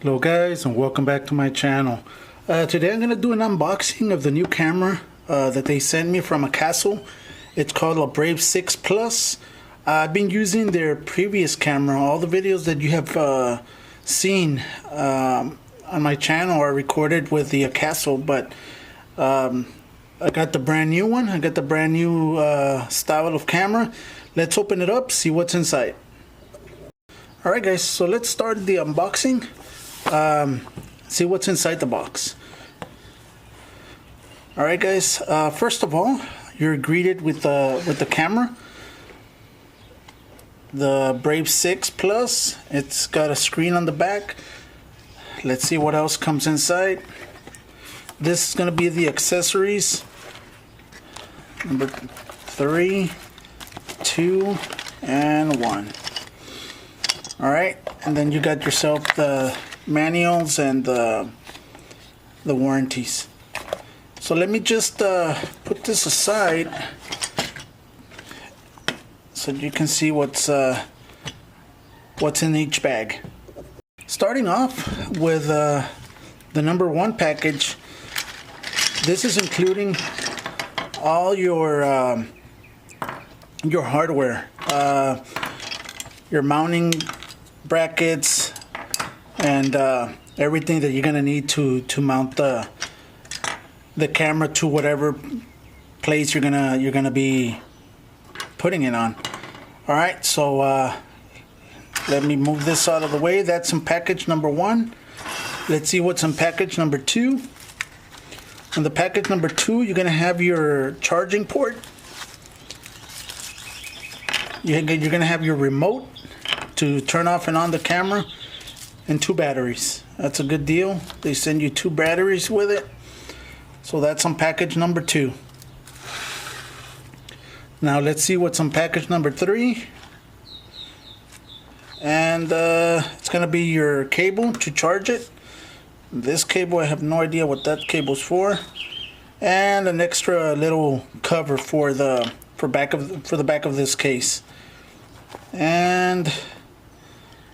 Hello guys, and welcome back to my channel. Today I'm going to do an unboxing of the new camera that they sent me from AKASO. It's called a Brave 6 Plus. I've been using their previous camera. All the videos that you have seen on my channel are recorded with the AKASO, but I got the brand new one. I got the brand new style of camera. Let's open it up, see what's inside. Alright guys, so let's start the unboxing. See what's inside the box. Alright guys, first of all, you're greeted with the camera. The Brave 6 Plus. It's got a screen on the back. Let's see what else comes inside. This is going to be the accessories. Number 3, 2, and 1. Alright, and then you got yourself the manuals and the warranties. So let me just put this aside so you can see what's in each bag. Starting off with the number 1 package. This is including all your hardware, your mounting brackets, and everything that you're gonna need to mount the camera to whatever place you're gonna be putting it on. All right, so let me move this out of the way. That's in package number 1. Let's see what's in package number 2. In the package number 2, you're gonna have your charging port. You're gonna have your remote to turn off and on the camera, and 2 batteries. That's a good deal. They send you 2 batteries with it. So that's on package number 2. Now let's see what's on package number 3. And it's gonna be your cable to charge it. This cable, I have no idea what that cable's for. And an extra little cover for the back of this case. And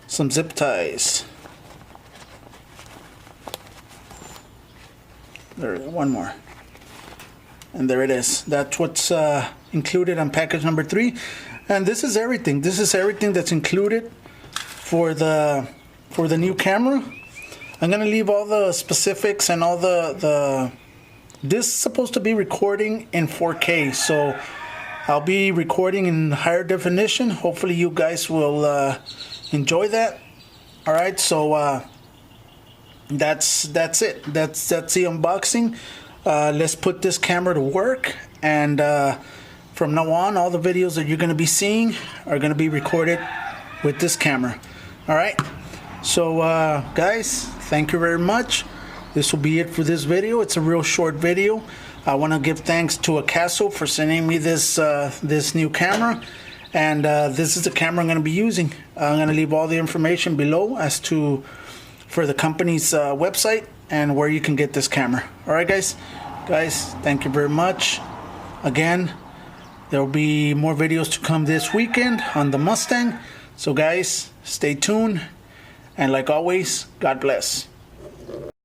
some zip ties. There, one more. And there it is. That's what's included on package number 3. And this is everything. This is everything that's included for the new camera. I'm gonna leave all the specifics and all this is supposed to be recording in 4K, so I'll be recording in higher definition. Hopefully you guys will enjoy that. All right, so that's it. That's the unboxing. Let's put this camera to work, and from now on, all the videos that you're gonna be seeing are gonna be recorded with this camera. All right. So guys, thank you very much. This will be it for this video. It's a real short video. I want to give thanks to AKASO for sending me this new camera, and this is the camera I'm going to be using. I'm going to leave all the information below as to for the company's website and where you can get this camera. All right, guys, thank you very much. Again, there will be more videos to come this weekend on the Mustang. So guys, stay tuned. And like always, God bless.